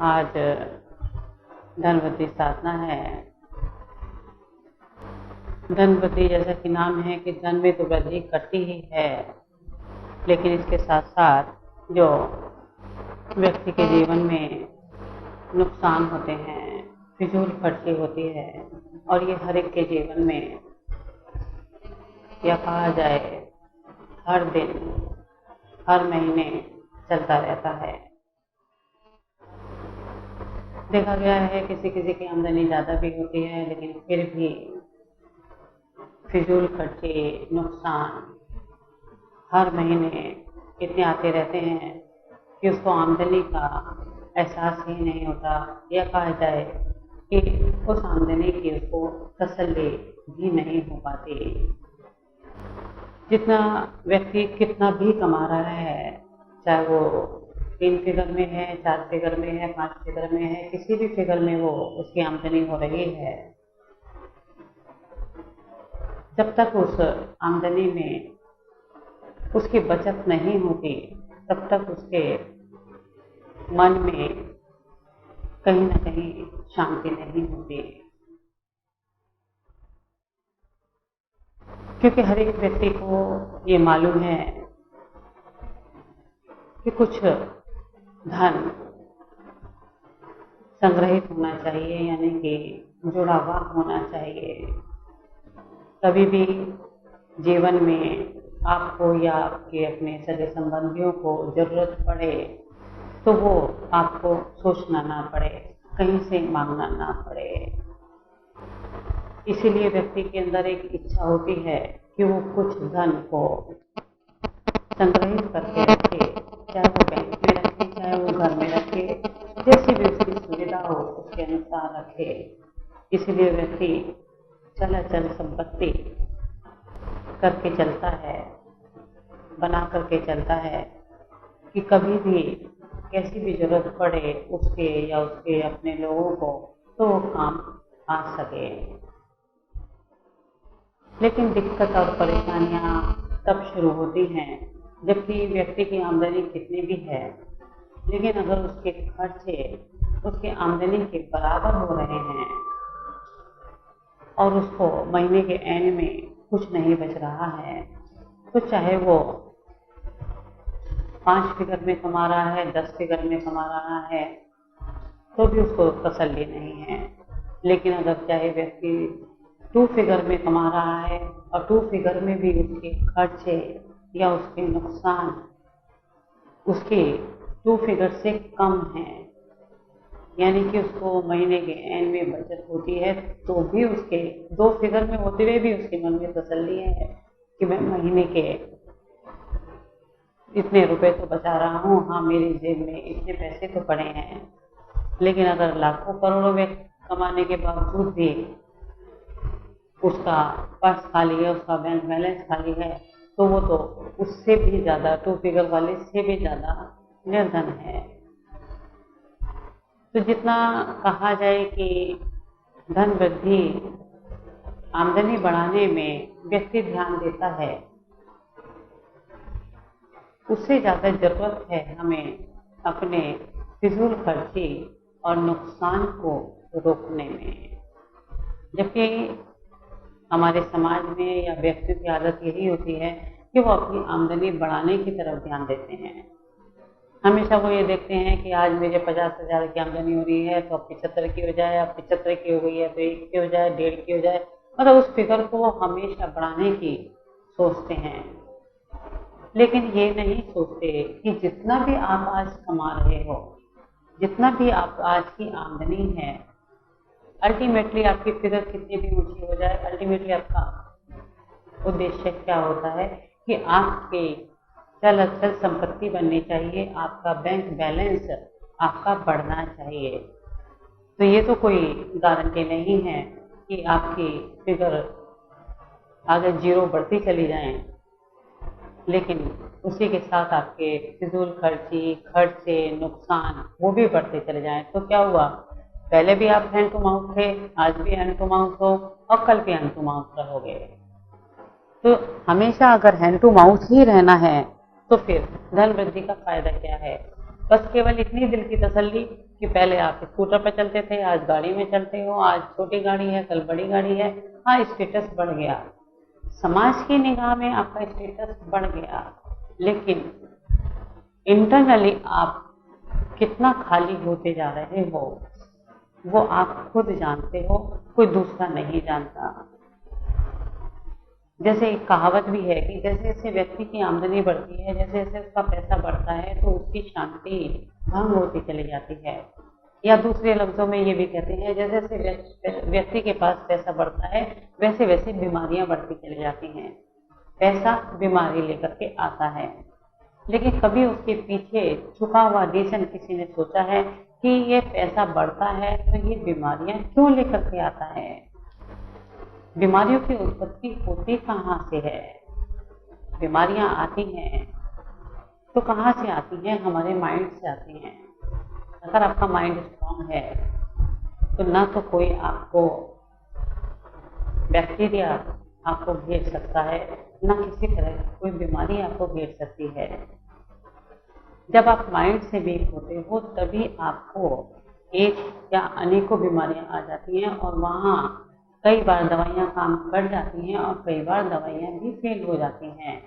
आज धन वृद्धि साधना है। धन वृद्धि जैसा कि नाम है कि धन में तो वृद्धि करती ही है, लेकिन इसके साथ साथ जो व्यक्ति के जीवन में नुकसान होते हैं, फिजूल खर्ची होती है, और ये हर एक के जीवन में, या कहा जाए हर दिन हर महीने चलता रहता है। देखा गया है किसी किसी की आमदनी ज़्यादा भी होती है, लेकिन फिर भी फिजूल खर्ची, नुकसान हर महीने इतने आते रहते हैं कि उसको आमदनी का एहसास ही नहीं होता, या कहा जाए कि उस आमदनी की उसको तसल्ली भी नहीं हो पाती। जितना व्यक्ति कितना भी कमा रहा है, चाहे वो 3 फिगर में है, 4 फिगर में है, 5 फिगर में है, किसी भी फिगर में वो उसकी आमदनी हो रही है, जब तक उस आमदनी में उसकी बचत नहीं होती, तब तक उसके मन में कहीं ना कहीं शांति नहीं होती। क्योंकि हर एक व्यक्ति को ये मालूम है कि कुछ धन संग्रहित होना चाहिए, यानी कि जुड़ा हुआ होना चाहिए। कभी भी जीवन में आपको या आपके अपने सगे संबंधियों को जरूरत पड़े तो वो आपको सोचना ना पड़े, कहीं से मांगना ना पड़े। इसीलिए व्यक्ति के अंदर एक इच्छा होती है कि वो कुछ धन को संग्रहित करके रखे, चाहे वो बैंक में रखे, चाहे वो घर में रखे, जैसी भी उसकी सुविधा हो उसके अनुसार रखे। इसीलिए व्यक्ति चल संपत्ति करके चलता है, बना करके चलता है कि कभी भी कैसी भी जरूरत पड़े उसके या उसके अपने लोगों को तो वो काम आ सके। लेकिन दिक्कत और परेशानियां तब शुरू होती हैं जबकि व्यक्ति की आमदनी कितनी भी है, लेकिन अगर उसके खर्चे उसके आमदनी के बराबर हो रहे हैं और उसको महीने के एंड में कुछ नहीं बच रहा है, तो चाहे वो 5 फिगर में कमा रहा है, 10 फिगर में कमा रहा है, तो भी उसको तसल्ली नहीं है। लेकिन अगर चाहे व्यक्ति 2 फिगर में कमा रहा है और 2 फिगर में भी उसके खर्चे या उसके नुकसान उसके 2 फिगर से कम है, यानी कि उसको महीने के एंड में बचत होती है, तो भी उसके 2 फिगर में होते हुए भी उसके मन में तसल्ली है कि मैं महीने के इतने रुपए तो बचा रहा हूँ, हाँ मेरी जेब में इतने पैसे तो पड़े हैं। लेकिन अगर लाखों करोड़ों में कमाने के बावजूद भी उसका पर्स खाली है, उसका बैंक बैलेंस खाली है, तो वो तो उससे भी ज़्यादा 2 फिगर वाले से भी ज़्यादा निर्धन है। तो जितना कहा जाए कि धन वृद्धि आमदनी बढ़ाने में व्यक्ति ध्यान देता है, उससे ज़्यादा जरूरत है हमें अपने फिजूल खर्ची और नुकसान को रोकने में। जबकि हमारे समाज में या व्यक्ति की आदत यही होती है कि वो अपनी आमदनी बढ़ाने की तरफ ध्यान देते हैं। हमेशा वो ये देखते हैं कि आज मुझे 50,000 की आमदनी हो रही है तो अब 75 की हो जाए, अब 75 की हो गई है तो 1 की हो जाए, 1.5 की हो जाए, मतलब उस फिगर को हमेशा बढ़ाने की सोचते हैं। लेकिन ये नहीं सोचते कि जितना भी आप आज कमा रहे हो, जितना भी आप आज की आमदनी है, अल्टीमेटली आपकी फिगर कितनी भी ऊंची हो जाए, अल्टीमेटली आपका उद्देश्य क्या होता है कि आपके चल अचल संपत्ति बननी चाहिए, आपका बैंक बैलेंस आपका बढ़ना चाहिए। तो ये तो कोई गारंटी नहीं है कि आपकी फिगर अगर 0 बढ़ती चली जाए, लेकिन उसी के साथ आपके फिजूल खर्ची, खर्चे, नुकसान वो भी बढ़ते चले जाएं, तो क्या हुआ? पहले भी आप हैंड टू माउथ थे, आज भी हैंड टू माउथ हो और कल भी हैंड टू माउथ रहोगे। तो हमेशा अगर हैंड टू माउथ ही रहना है तो फिर धन वृद्धि का फायदा क्या है? बस केवल इतनी दिल की तसल्ली कि पहले आप स्कूटर पर चलते थे, आज गाड़ी में चलते हो, आज छोटी गाड़ी है, कल बड़ी गाड़ी है। हाँ, स्टेटस बढ़ गया, समाज की निगाह में आपका स्टेटस बढ़ गया, लेकिन इंटरनली आप कितना खाली होते जा रहे हो वो आप खुद जानते हो, कोई दूसरा नहीं जानता। जैसे एक कहावत भी है कि जैसे जैसे व्यक्ति की आमदनी बढ़ती है, जैसे जैसे उसका पैसा बढ़ता है, तो उसकी शांति भंग होती चली जाती है। या दूसरे लफ्जों में ये भी कहते हैं, जैसे जैसे व्यक्ति के पास पैसा बढ़ता है, वैसे वैसे बीमारियां बढ़ती चली जाती हैं। पैसा बीमारी लेकर के आता है, लेकिन कभी उसके पीछे छुपा हुआ रीजन किसी ने सोचा है कि ये पैसा बढ़ता है तो ये बीमारियां क्यों लेकर के आता है? बीमारियों की उत्पत्ति होती कहाँ से है? बीमारियां आती हैं तो कहाँ से आती हैं? हमारे माइंड से आती हैं। अगर आपका माइंड स्ट्रांग है तो ना तो कोई आपको बैक्टीरिया आपको घेर सकता है, ना किसी तरह की कोई बीमारी आपको घेर सकती है। जब आप माइंड से वीक होते हो तभी आपको एक या अनेकों बीमारियां आ जाती हैं, और वहाँ कई बार दवाइयां काम कर जाती हैं और कई बार दवाइयां भी फेल हो जाती हैं।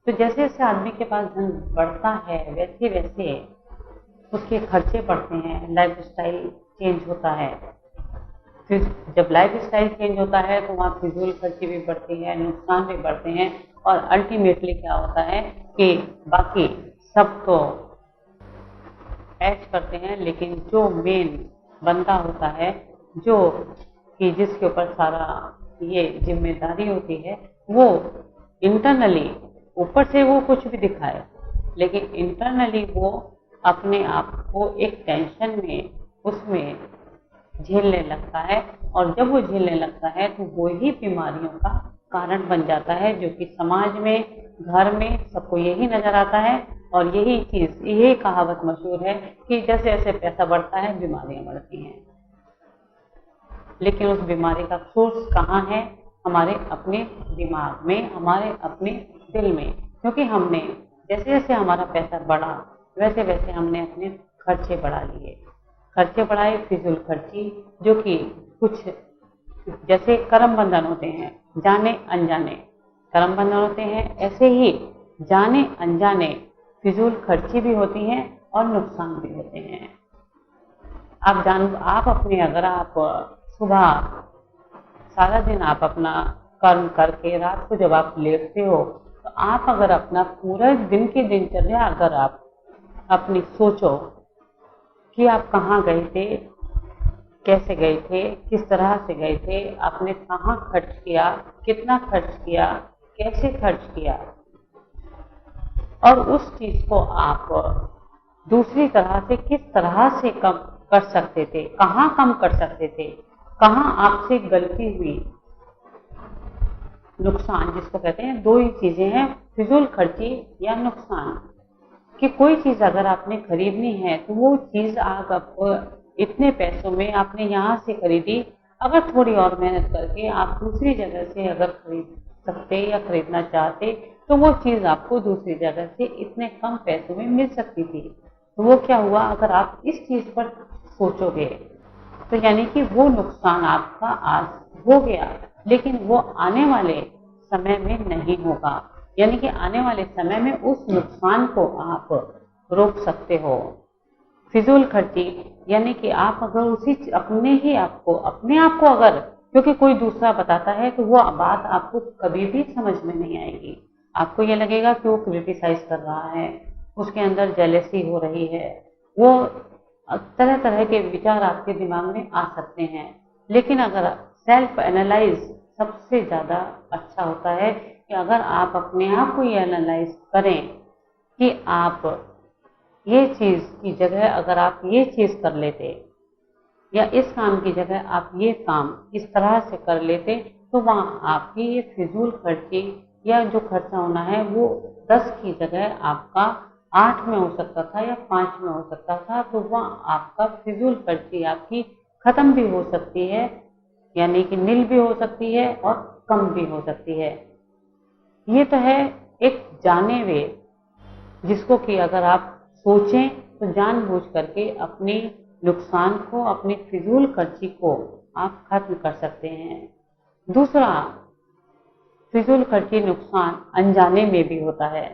तो जैसे जैसे आदमी के पास धन बढ़ता है वैसे वैसे उसके खर्चे बढ़ते हैं, लाइफ स्टाइल चेंज होता है। फिर जब लाइफ स्टाइल चेंज होता है तो वहाँ फिजूल खर्ची भी बढ़ती है, नुकसान भी बढ़ते हैं, और अल्टीमेटली क्या होता है कि बाकी सब तो ऐश करते हैं, लेकिन जो मेन बंदा होता है, जो कि जिसके ऊपर सारा ये जिम्मेदारी होती है, वो इंटरनली, ऊपर से वो कुछ भी दिखाए लेकिन इंटरनली वो अपने आप को एक टेंशन में उसमें झेलने लगता है, और जब वो झेलने लगता है तो वो ही बीमारियों का कारण बन जाता है, जो कि समाज में, घर में सबको यही नजर आता है। और यही चीज, यही कहावत मशहूर है कि जैसे जैसे पैसा बढ़ता है बीमारियां बढ़ती हैं, लेकिन उस बीमारी का सोर्स कहाँ है? हमारे अपने दिमाग में, हमारे अपने दिल में। क्योंकि हमने जैसे जैसे हमारा पैसा बढ़ा वैसे वैसे हमने अपने खर्चे बढ़ा लिए, खर्चे बढ़ाए, फिजूल खर्ची, जो कि कुछ जैसे करम बंधन होते हैं, जाने अनजाने करम बंधन होते हैं, ऐसे ही जाने अनजाने फिजूल खर्ची भी होती हैं और नुकसान भी होते हैं। आप अपने, अगर आप सुबह सारा दिन आप अपना कर्म करके रात को जब आप लेटते हो, तो आप अगर अपना पूरा दिन की दिनचर्या अगर आप अपनी सोचो कि आप कहाँ गए थे, कैसे गए थे, किस तरह से गए थे, आपने कहाँ खर्च किया, कितना खर्च किया, कैसे खर्च किया, और उस चीज को आप दूसरी तरह से किस तरह से कम कर सकते थे, कहाँ कम कर सकते थे, कहाँ आपसे गलती हुई। नुकसान जिसको कहते हैं, दो ही चीजें हैं, फिजूल खर्ची या नुकसान। कि कोई चीज अगर आपने खरीदनी है तो वो चीज आप इतने पैसों में आपने यहाँ से खरीदी, अगर थोड़ी और मेहनत करके आप दूसरी जगह से अगर खरीद सकते या खरीदना चाहते तो वो चीज आपको दूसरी जगह से इतने कम पैसों में मिल सकती थी। तो वो क्या हुआ, अगर आप इस चीज पर सोचोगे तो यानी कि वो नुकसान आपका आज हो गया, लेकिन वो आने वाले समय में नहीं होगा। यानी कि आने वाले समय में उस नुकसान को आप रोक सकते हो। फिजूल खर्ची यानी कि आप अगर उसी अपने आप को अगर, क्योंकि कोई दूसरा बताता है तो वो बात आपको कभी भी समझ में नहीं आएगी। आपको ये लगेगा कि वो क्रिटिसाइज कर रहा है, उसके अंदर जेलेसी हो रही है, वो तरह तरह के विचार आपके दिमाग में आ सकते हैं। लेकिन अगर सेल्फ एनालाइज सबसे ज्यादा अच्छा होता है कि अगर आप अपने आप को ये एनालाइज करें कि आप ये चीज की जगह अगर आप ये चीज कर लेते, या इस काम की जगह आप ये काम इस तरह से कर लेते, तो वहाँ आपकी ये फिजूल खर्ची या जो खर्चा होना है वो 10 की जगह आपका 8 में हो सकता था या 5 में हो सकता था। तो वहाँ आपका फिजूल खर्ची आपकी खत्म भी हो सकती है, यानी कि नील भी हो सकती है और कम भी हो सकती है। ये तो है एक जाने वे, जिसको कि अगर आप सोचें तो जानबूझ करके अपने नुकसान को, अपनी फिजूल खर्ची को आप खत्म कर सकते हैं। दूसरा, फिजूल खर्ची नुकसान अनजाने में भी होता है,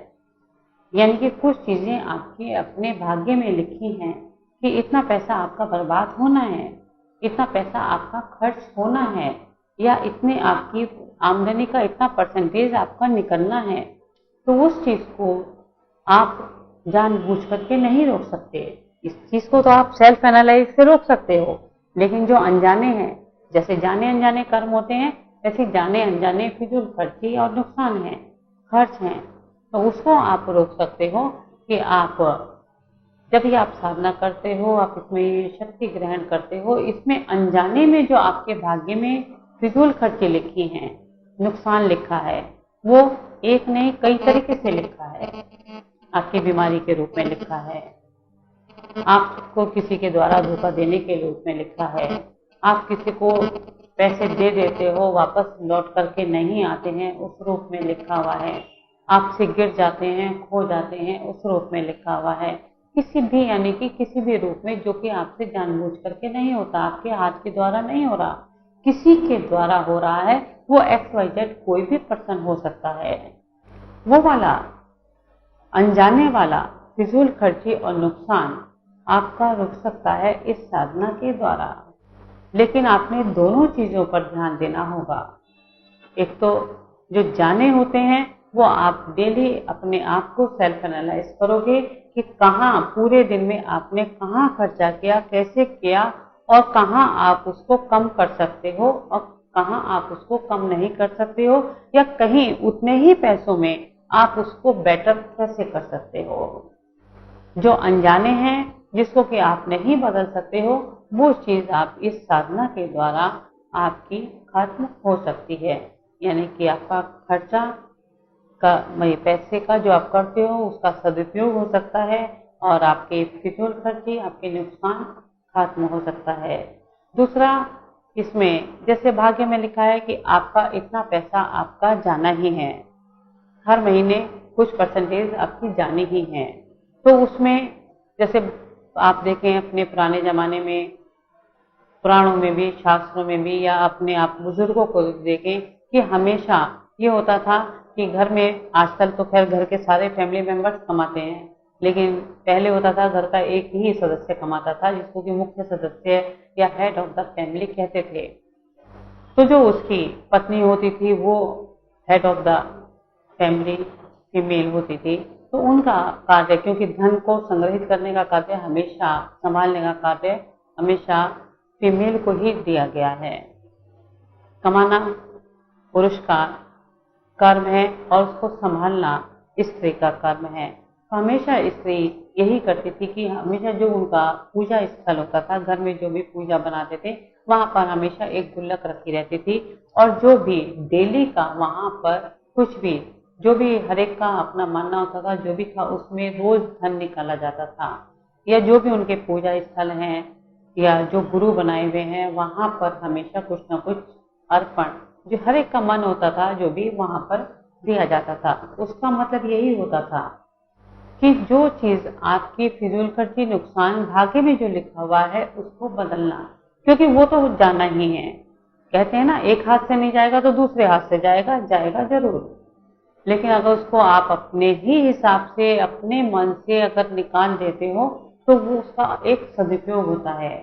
यानी कि कुछ चीजें आपके अपने भाग्य में लिखी हैं कि इतना पैसा आपका बर्बाद होना है, इतना पैसा आपका खर्च होना है, या इतने आपकी आमदनी का इतना परसेंटेज आपका निकलना है। तो उस चीज को आप जानबूझ करके नहीं रोक सकते। इस चीज को तो आप सेल्फ एनालाइज से रोक सकते हो, लेकिन जो अनजाने हैं, जैसे जाने अनजाने कर्म होते हैं, वैसे जाने अनजाने फिजूल खर्ची और नुकसान है, खर्च हैं, तो उसको आप रोक सकते हो कि आप जब भी आप साधना करते हो, आप इसमें शक्ति ग्रहण करते हो, इसमें अनजाने में जो आपके भाग्य में फिजूल खर्ची लिखी हैं, नुकसान लिखा है, वो एक नहीं कई तरीके से लिखा है। आपकी बीमारी के रूप में लिखा है, आपको किसी के द्वारा धोखा देने के रूप में लिखा है, आप किसी को पैसे दे देते हो, वापस लौट करके नहीं आते हैं, उस रूप में लिखा हुआ है। आपसे गिर जाते हैं, खो जाते हैं, उस रूप में लिखा हुआ है। किसी भी, यानी कि किसी भी रूप में, जो कि आपसे जानबूझ करके नहीं होता, आपके हाथ के द्वारा नहीं हो रहा, किसी के द्वारा हो रहा है। वो XYZ कोई भी पर्सन हो सकता है। वो वाला अनजाने वाला फिजूल खर्ची और नुकसान आपका रुक सकता है इस साधना के द्वारा। लेकिन आपने दोनों चीजों पर ध्यान देना होगा। एक तो जो जाने होते हैं, वो आप डेली अपने आप को सेल्फ एनालाइज करोगे कि कहाँ पूरे दिन में आपने कहाँ खर्चा किया, कैसे किया, और कहाँ आप उसको कम कर सकते हो और कहाँ आप उसको कम नहीं कर सकते हो, या कहीं उतने ही पैसों में आप उसको बेटर कैसे कर सकते हो। जो अनजाने हैं, जिसको कि आप नहीं बदल सकते हो, वो चीज आप इस साधना के द्वारा आपकी खत्म हो सकती है। यानी कि आपका खर्चा का, पैसे का जो आप करते हो, उसका सदुपयोग हो सकता है, और आपके फिजूल खर्ची, आपके नुकसान खत्म हो सकता है। दूसरा, इसमें जैसे भाग्य में लिखा है कि आपका इतना पैसा आपका जाना ही है, हर महीने कुछ परसेंटेज आपकी जानी ही है। तो उसमें जैसे आप देखें अपने पुराने जमाने में, पुराणों में भी, शास्त्रों में भी, या अपने आप बुजुर्गों को देखें कि हमेशा ये होता था कि घर में, आजकल तो खैर घर के सारे फैमिली मेंबर्स कमाते हैं, लेकिन पहले होता था घर का एक ही सदस्य कमाता था, जिसको कि मुख्य सदस्य या हेड ऑफ द फैमिली कहते थे। तो जो उसकी पत्नी होती थी, वो head of the family female होती थी। तो उनका कार्य, क्योंकि धन को संग्रहित करने का कार्य हमेशा, संभालने का कार्य हमेशा फीमेल को ही दिया गया है। कमाना पुरुष का कर्म है और उसको संभालना स्त्री का कर्म है। तो हमेशा स्त्री यही करती थी कि हमेशा जो उनका पूजा स्थल होता था, घर में जो भी पूजा बनाते थे, वहां पर हमेशा एक गुल्लक रखी रहती थी, और जो भी डेली का वहां पर कुछ भी, जो भी हर एक का अपना मानना होता था, जो भी था उसमें रोज धन निकाला जाता था, या जो भी उनके पूजा स्थल हैं या जो गुरु बनाए हुए हैं, वहां पर हमेशा कुछ ना कुछ अर्पण, जो हर एक का मन होता था, जो भी वहां पर दिया जाता था। उसका मतलब यही होता था कि जो चीज आपकी फिजूल खर्ची, नुकसान, भाग्य में जो लिखा हुआ है, उसको बदलना, क्योंकि वो तो जाना ही है। कहते हैं ना, एक हाथ से नहीं जाएगा तो दूसरे हाथ से जाएगा, जाएगा जरूर। लेकिन अगर उसको आप अपने ही हिसाब से, अपने मन से अगर निकाल देते हो, तो वो उसका एक सदुपयोग होता है,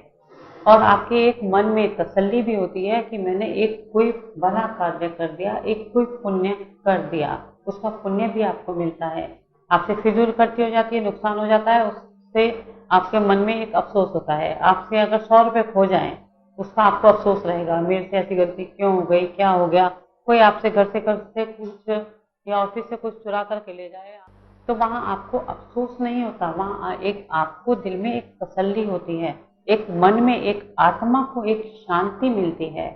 और आपके एक मन में तसल्ली भी होती है कि मैंने एक कोई भला कार्य कर दिया, एक कोई पुण्य कर दिया, उसका पुण्य भी आपको मिलता है। आपसे फिजूल खर्ची हो जाती है, नुकसान हो जाता है, उससे आपके मन में एक अफसोस होता है। आपसे अगर 100 रुपये खो जाएं, उसका आपको अफसोस रहेगा, मेरे से ऐसी गलती क्यों हो गई, क्या हो गया। कोई आपसे घर से कुछ या ऑफिस से कुछ चुरा करके ले जाए, तो वहां आपको अफसोस नहीं होता, वहां एक आपको दिल में एक तसल्ली होती है, एक मन में, एक आत्मा को एक शांति मिलती है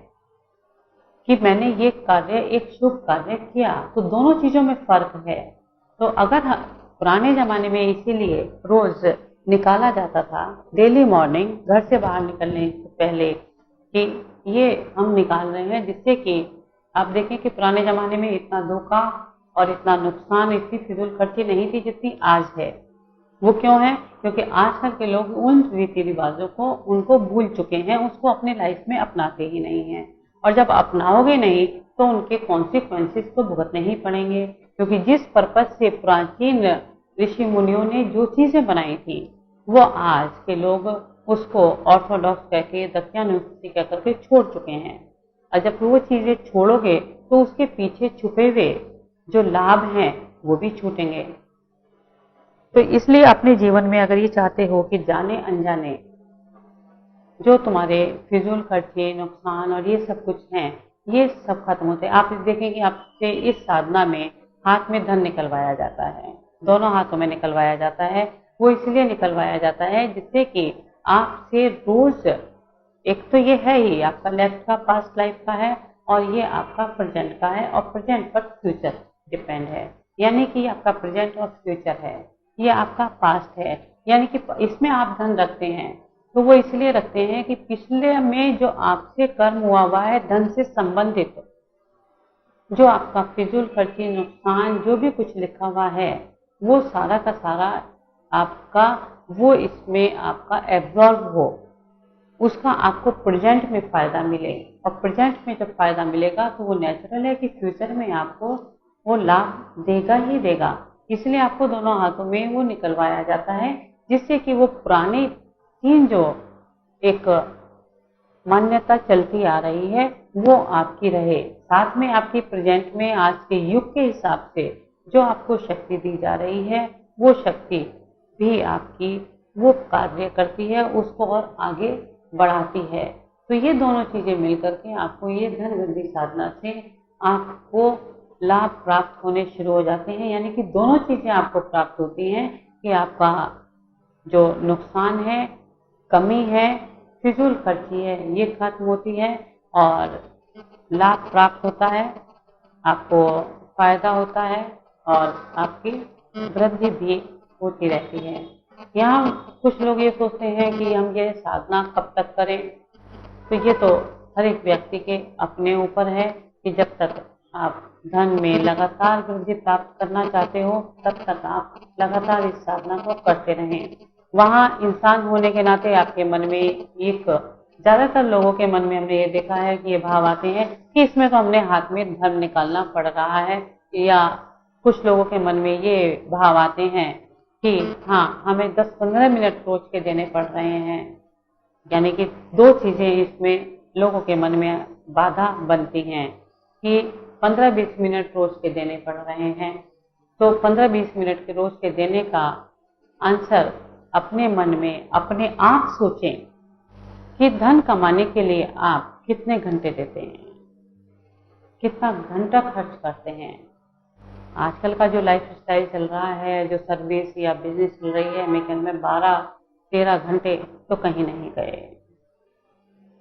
कि मैंने ये कार्य, एक शुभ कार्य किया। तो दोनों चीजों में फर्क है। तो अगर पुराने जमाने में इसीलिए रोज निकाला जाता था, डेली मॉर्निंग घर से बाहर निकलने से पहले, कि ये हम निकाल रहे हैं, जिससे कि आप देखें कि पुराने जमाने में इतना धोखा और इतना नुकसान, इतनी फिजूल खर्ची नहीं थी जितनी आज है। वो क्यों है? क्योंकि आजकल के लोग उन रीति रिवाजों को उनको भूल चुके हैं, उसको अपने लाइफ में अपनाते ही नहीं हैं। और जब अपनाओगे नहीं तो उनके कॉन्सिक्वेंसेस तो भुगतने ही पड़ेंगे, क्योंकि जिस पर्पज से प्राचीन ऋषि मुनियों ने जो चीजें बनाई थी वो आज के लोग उसको ऑर्थोडॉक्स कह के, दक्षिणानुष्ठी कह करके छोड़ चुके हैं। और जब वो चीजें छोड़ोगे तो उसके पीछे छुपे हुए जो लाभ हैं वो भी छूटेंगे। तो इसलिए अपने जीवन में अगर ये चाहते हो कि जाने अनजाने जो तुम्हारे फिजूल खर्चे, नुकसान और ये सब कुछ हैं, ये सब खत्म होते हैं। आप देखें कि आपसे इस साधना में हाथ में धन निकलवाया जाता है, दोनों हाथों में निकलवाया जाता है। वो इसलिए निकलवाया जाता है जिससे कि आपसे रोज, एक तो ये है ही आपका लेफ्ट का पास्ट लाइफ का है और ये आपका प्रेजेंट का है, और प्रेजेंट पर फ्यूचर डिपेंड है। यानी कि आपका प्रेजेंट और फ्यूचर है, ये आपका पास्ट है। यानी कि इसमें आप धन रखते हैं तो वो इसलिए रखते हैं कि पिछले में जो आपसे कर्म हुआ है धन से संबंधित, जो आपका फिजूल खर्ची, नुकसान, जो भी कुछ लिखा हुआ है वो सारा का सारा आपका, वो इसमें आपका एब्जॉर्ब हो, उसका आपको प्रेजेंट में फायदा मिले। और प्रेजेंट में जब फायदा मिलेगा तो वो नेचुरल है कि फ्यूचर में आपको वो लाभ देगा ही देगा। इसलिए आपको दोनों हाथों में वो निकलवाया जाता है, जिससे कि वो पुरानी तीन जो एक मान्यता चलती आ रही है वो आपकी रहे, साथ में आपकी प्रेजेंट में आज के युग के हिसाब से जो आपको शक्ति दी जा रही है वो शक्ति भी आपकी वो कार्य करती है, उसको और आगे बढ़ाती है। तो ये दोनों चीजें मिलकर के आपको ये धन वृद्धि साधना से आपको लाभ प्राप्त होने शुरू हो जाते हैं। यानी कि दोनों चीजें आपको प्राप्त होती हैं कि आपका जो नुकसान है, कमी है, फिजूल खर्ची है, ये खत्म होती है और लाभ प्राप्त होता है, आपको फायदा होता है और आपकी वृद्धि भी होती रहती है। यहाँ कुछ लोग ये सोचते हैं कि हम ये साधना कब तक करें, तो ये तो हर एक व्यक्ति के अपने ऊपर है कि जब तक आप धन में लगातार वृद्धि प्राप्त करना चाहते हो तब तक आप लगातार इस साधना को करते रहें। वहाँ इंसान होने के नाते आपके मन में एक, ज्यादातर लोगों के मन में हमने ये देखा है कि ये भाव आते हैं कि इसमें तो हमने हाथ में धन निकालना पड़ रहा है, या कुछ लोगों के मन में ये भाव आते हैं कि हाँ हमें 10-15 मिनट रोज के देने पड़ रहे हैं। यानी कि दो चीजें इसमें लोगों के मन में बाधा बनती हैं कि 15-20 मिनट रोज के देने पड़ रहे हैं। तो 15-20 मिनट के रोज के देने का आंसर अपने मन में अपने आप सोचें कि धन कमाने के लिए आप कितने घंटे देते हैं, कितना घंटा खर्च करते हैं। आजकल का जो लाइफ स्टाइल चल रहा है, जो सर्विस या बिजनेस चल रही है, मैं कहूँ 12-13 घंटे तो कहीं नहीं गए।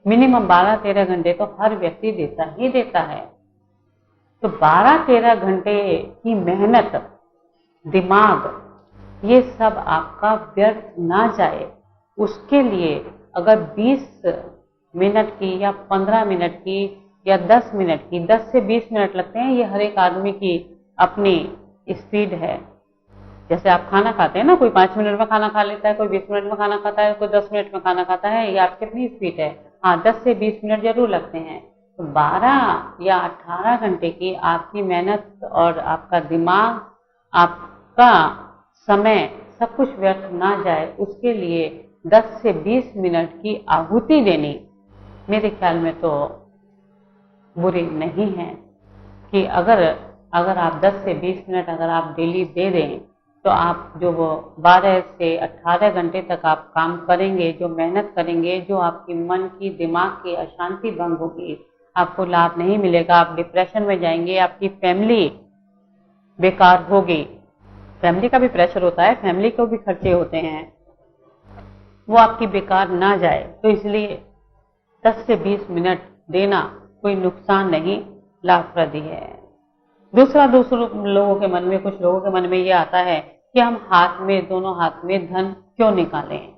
मिनिमम 12-13 घंटे तो हर व्यक्ति देता ही देता है। तो 12-13 घंटे की मेहनत, दिमाग, ये सब आपका व्यर्थ ना जाए, उसके लिए अगर 20 मिनट की या 15 मिनट की या 10 मिनट की, 10 से 20 मिनट लगते हैं, ये हर एक आदमी की अपनी स्पीड है। जैसे आप खाना खाते हैं ना, कोई 5 मिनट में खाना खा लेता है, कोई 20 मिनट में खाना खाता है, कोई 10 मिनट में खाना खाता है, ये आपकी अपनी स्पीड है। हाँ, 10 से 20 मिनट जरूर लगते हैं। तो 12 या 18 घंटे की आपकी मेहनत और आपका दिमाग, आपका समय, सब कुछ व्यर्थ ना जाए, उसके लिए 10 से 20 मिनट की आहुति देनी मेरे ख्याल में तो बुरी नहीं है। कि अगर आप 10 से 20 मिनट अगर आप डेली दे दें तो आप जो वो 12 से 18 घंटे तक आप काम करेंगे, जो मेहनत करेंगे, जो आपकी मन की, दिमाग की अशांति भंग होगी, आपको लाभ नहीं मिलेगा, आप डिप्रेशन में जाएंगे, आपकी फैमिली बेकार होगी। फैमिली का भी प्रेशर होता है, फैमिली को भी खर्चे होते हैं, वो आपकी बेकार ना जाए। तो इसलिए 10 से 20 मिनट देना कोई नुकसान नहीं, लाभप्रद है। दूसरे लोगों के मन में, कुछ लोगों के मन में ये आता है कि हम दोनों हाथ में धन क्यों निकालें,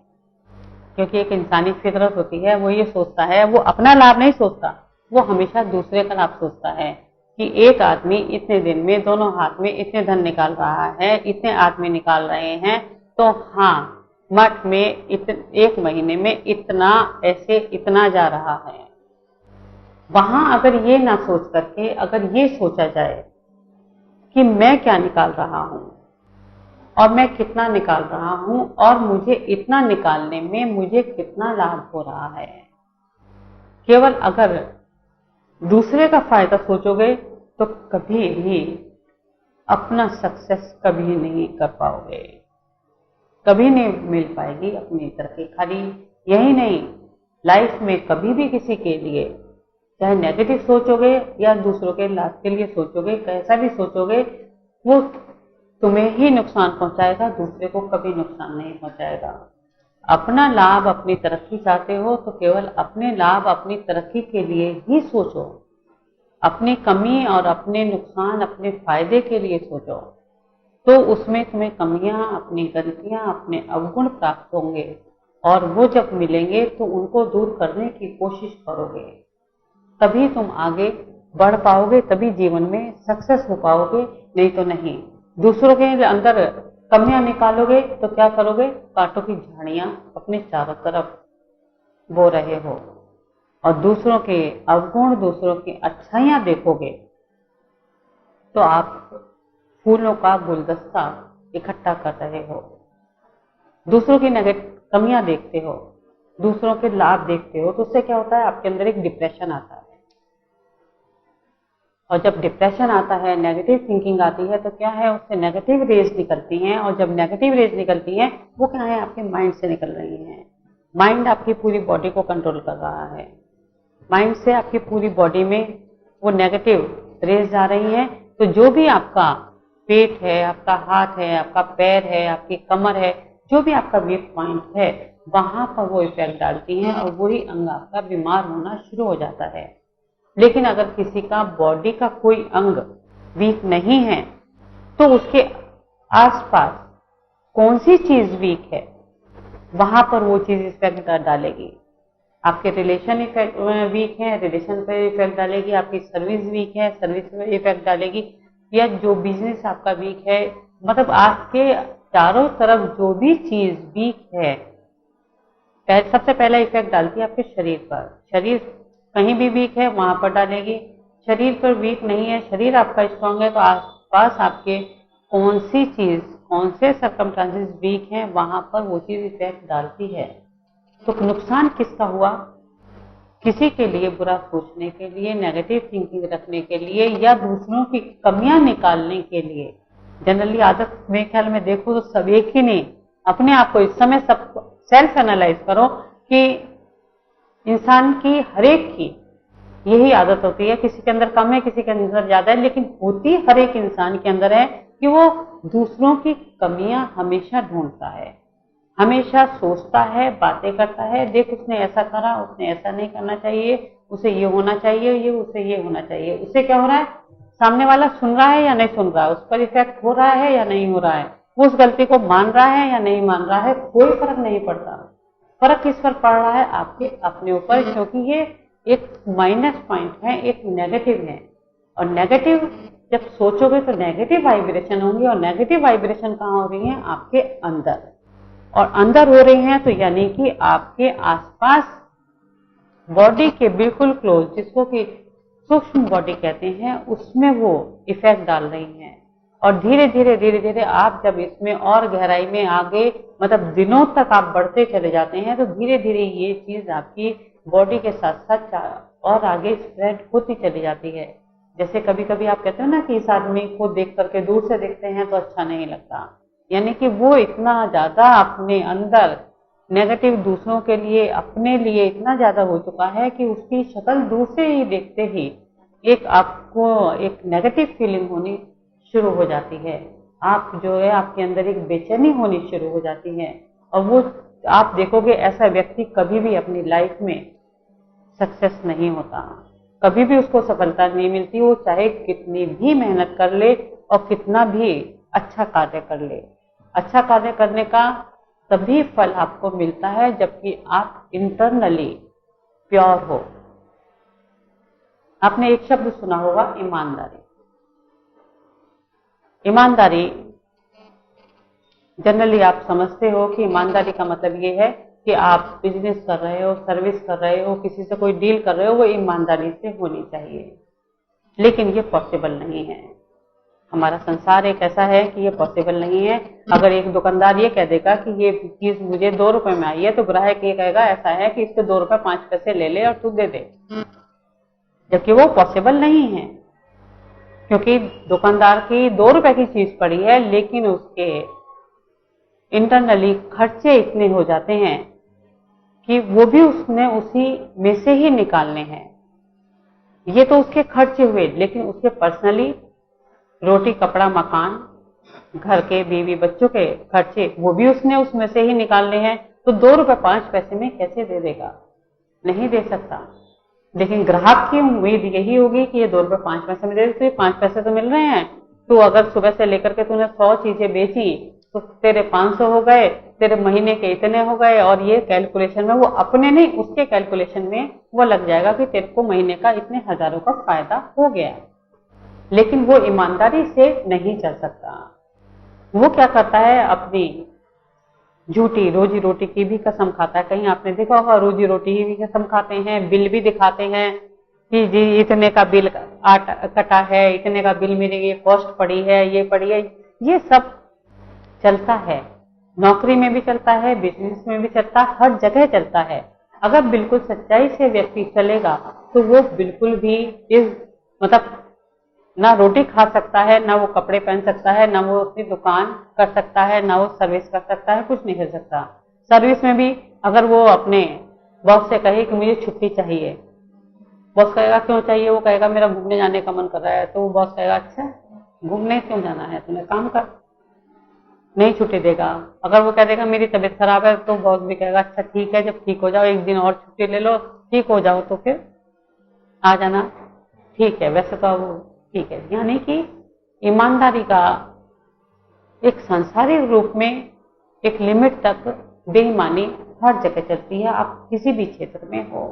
क्योंकि एक इंसानी फितरत होती है, वो ये सोचता है, वो अपना लाभ नहीं सोचता, वो हमेशा दूसरे का लाभ सोचता है कि एक आदमी इतने दिन में दोनों हाथ में इतने धन निकाल रहा है, इतने आदमी निकाल रहे हैं, तो हाँ, मठ में एक महीने में इतना ऐसे इतना जा रहा है। वहां अगर ये ना सोच करके अगर ये सोचा जाए कि मैं क्या निकाल रहा हूं और मैं कितना निकाल रहा हूं और मुझे इतना निकालने में मुझे कितना लाभ हो रहा है, केवल अगर दूसरे का फायदा सोचोगे तो कभी भी अपना सक्सेस कभी नहीं कर पाओगे, कभी नहीं मिल पाएगी अपनी तरक्की। खाली यही नहीं, लाइफ में कभी भी किसी के लिए चाहे नेगेटिव सोचोगे या दूसरों के लाभ के लिए सोचोगे, कैसा भी सोचोगे, वो तुम्हें ही नुकसान पहुंचाएगा, दूसरे को कभी नुकसान नहीं पहुंचाएगा। अपना लाभ, अपनी तरक्की चाहते हो तो केवल अपने लाभ, अपनी तरक्की के लिए ही सोचो। अपनी कमी और अपने नुकसान, अपने फायदे के लिए सोचो, तो उसमें तुम्हें कमियां, अपनी गलतियां, अपने अवगुण प्राप्त होंगे और वो जब मिलेंगे तो उनको दूर करने की कोशिश करोगे, तभी तुम आगे बढ़ पाओगे, तभी जीवन में सक्सेस हो पाओगे, नहीं तो नहीं। दूसरों के अंदर कमियां निकालोगे तो क्या करोगे, कांटों की झाड़ियां अपने चारों तरफ बो रहे हो और दूसरों के अवगुण, दूसरों की अच्छाइयां देखोगे तो आप फूलों का गुलदस्ता इकट्ठा कर रहे हो। दूसरों की कमियां देखते हो, दूसरों के लाभ देखते हो, तो उससे क्या होता है, आपके अंदर एक डिप्रेशन आता है। और जब डिप्रेशन आता है, नेगेटिव थिंकिंग आती है, तो क्या है, उससे नेगेटिव रेज निकलती हैं और जब नेगेटिव रेज निकलती हैं वो क्या है, आपके माइंड से निकल रही हैं। माइंड आपकी पूरी बॉडी को कंट्रोल कर रहा है। माइंड से आपकी पूरी बॉडी में वो नेगेटिव रेज जा रही हैं, तो जो भी आपका पेट है, आपका हाथ है, आपका पैर है, आपकी कमर है, जो भी आपका वीक पॉइंट है, वहां पर वो इफेक्ट डालती हैं और वही अंग आपका बीमार होना शुरू हो जाता है। लेकिन अगर किसी का बॉडी का कोई अंग वीक नहीं है तो उसके आसपास कौन सी चीज वीक है, वहां पर वो चीज इफेक्ट डालेगी। आपके रिलेशन इफेक्ट वीक है, रिलेशन पर इफेक्ट डालेगी। आपकी सर्विस वीक है, सर्विस पर इफेक्ट डालेगी। या जो बिजनेस आपका वीक है, मतलब आपके चारों तरफ जो भी चीज वीक है, सबसे पहला इफेक्ट डालती है आपके शरीर पर। शरीर कहीं भी वीक है वहां पर डालेगी। शरीर पर वीक नहीं है, शरीर आपका स्ट्रांग है, तो आसपास आपके कौन सी चीज, कौन से सर्कमस्टांसेस वीक हैं, वहां पर वो चीज इफेक्ट डालती है। तो नुकसान किसका हुआ, किसी के लिए बुरा सोचने के लिए, नेगेटिव थिंकिंग रखने के लिए या दूसरों की कमियां निकालने के लिए। जनरली आदत मेरे ख्याल में देखो तो सब एक ही नहीं, अपने आप को इस समय सब सेल्फ एनालाइज करो कि इंसान की हर एक की यही आदत होती है। किसी के अंदर कम है, किसी के अंदर ज्यादा है, लेकिन होती हर एक इंसान के अंदर है कि वो दूसरों की कमियां हमेशा ढूंढता है, हमेशा सोचता है, बातें करता है, देख उसने ऐसा करा, उसने ऐसा नहीं करना चाहिए, उसे ये होना चाहिए, ये उसे ये होना चाहिए। उससे क्या हो रहा है, सामने वाला सुन रहा है या नहीं सुन रहा है, उस पर इफेक्ट हो रहा है या नहीं हो रहा है, वो उस गलती को मान रहा है या नहीं मान रहा है, कोई फर्क नहीं पड़ता। फर्क किस पर पड़ रहा है, आपके अपने ऊपर, क्योंकि ये एक माइनस पॉइंट है, एक नेगेटिव है। और नेगेटिव जब सोचोगे तो नेगेटिव वाइब्रेशन होंगी, और नेगेटिव वाइब्रेशन कहाँ हो रही है, आपके अंदर। और अंदर हो रही हैं तो यानी कि आपके आसपास बॉडी के बिल्कुल क्लोज, जिसको कि सूक्ष्म बॉडी कहते हैं, उसमें वो इफेक्ट डाल रही हैं। और धीरे धीरे आप जब इसमें और गहराई में आगे, मतलब दिनों तक आप बढ़ते चले जाते हैं, तो धीरे धीरे ये चीज आपकी बॉडी के साथ साथ और आगे स्प्रेड होती चली जाती है। जैसे कभी कभी आप कहते हो ना कि इस आदमी को देख करके दूर से देखते हैं तो अच्छा नहीं लगता, यानी कि वो इतना ज्यादा अपने अंदर नेगेटिव, दूसरों के लिए, अपने लिए इतना ज्यादा हो चुका है कि उसकी शक्ल दूर से ही देखते ही एक आपको एक नेगेटिव फीलिंग होनी शुरू हो जाती है। आप जो है, आपके अंदर एक बेचैनी होनी शुरू हो जाती है। और वो आप देखोगे ऐसा व्यक्ति कभी भी अपनी लाइफ में सक्सेस नहीं होता, कभी भी उसको सफलता नहीं मिलती, वो चाहे कितनी भी मेहनत कर ले और कितना भी अच्छा कार्य कर ले। अच्छा कार्य करने का तभी फल आपको मिलता है जबकि आप इंटरनली प्योर हो। आपने एक शब्द सुना होगा, ईमानदारी। ईमानदारी जनरली आप समझते हो कि ईमानदारी का मतलब ये है कि आप बिजनेस कर रहे हो, सर्विस कर रहे हो, किसी से कोई डील कर रहे हो, वो ईमानदारी से होनी चाहिए। लेकिन ये पॉसिबल नहीं है। हमारा संसार एक ऐसा है कि ये पॉसिबल नहीं है। अगर एक दुकानदार ये कह देगा कि ये चीज मुझे 2 रुपए में आई है, तो ग्राहक ये कहेगा ऐसा है कि इसके 2 रुपए 5 पैसे ले ले और तू दे दे, जबकि वो पॉसिबल नहीं है। क्योंकि दुकानदार की 2 रुपए की चीज पड़ी है, लेकिन उसके इंटरनली खर्चे इतने हो जाते हैं कि वो भी उसने उसी में से ही निकालने हैं। ये तो उसके खर्चे हुए, लेकिन उसके पर्सनली रोटी कपड़ा मकान, घर के बीवी बच्चों के खर्चे, वो भी उसने उसमें से ही निकालने हैं। तो 2 रुपए 5 पैसे में कैसे दे देगा? नहीं दे सकता। लेकिन ग्राहक की उम्मीद यही होगी कि ये 2 रुपए 5 पैसे में दे दे, तो ये 5 पैसे तो मिल रहे हैं। तो अगर सुबह से लेकर के तूने 100 चीजें बेची तो तेरे 500 हो गए, तेरे महीने के इतने हो गए, और ये कैलकुलेशन में वो अपने नहीं, उसके कैलकुलेशन में वो लग जाएगा कि तेरे को महीने का इतने हजारों का फायदा हो गया। लेकिन वो ईमानदारी से नहीं चल सकता। वो क्या करता है, अपनी झूठी रोजी रोटी की भी कसम खाता है। कहीं आपने देखा होगा, रोजी रोटी की भी कसम खाते हैं, बिल भी दिखाते हैं कि जी इतने का बिल कटा है, इतने का बिल मेरे ये कॉस्ट पड़ी है, ये पड़ी है। ये सब चलता है, नौकरी में भी चलता है, बिजनेस में भी चलता है, हर जगह चलता है। अगर बिल्कुल सच्चाई से व्यक्ति चलेगा तो वो बिल्कुल भी इस मतलब ना रोटी खा सकता है, ना वो कपड़े पहन सकता है, ना वो अपनी दुकान कर सकता है, ना वो सर्विस कर सकता है, कुछ नहीं कर सकता। सर्विस में भी अगर वो अपने बॉस से कहे कि मुझे छुट्टी चाहिए, बॉस कहेगा क्यों चाहिए? वो कहेगा मेरा घूमने जाने का मन कर रहा है। तो वो बॉस कहेगा अच्छा घूमने क्यों जाना है, तुम्हें काम कर, नहीं छुट्टी देगा। अगर वो कह देगा मेरी तबीयत खराब है, तो बॉस भी कहेगा अच्छा ठीक है, जब ठीक हो जाओ 1 दिन और छुट्टी ले लो, ठीक हो जाओ तो फिर आ जाना। ठीक है, वैसे तो अब ठीक है। यानी कि ईमानदारी का एक सांसारिक रूप में एक लिमिट तक बेईमानी हर जगह चलती है, आप किसी भी क्षेत्र में हो।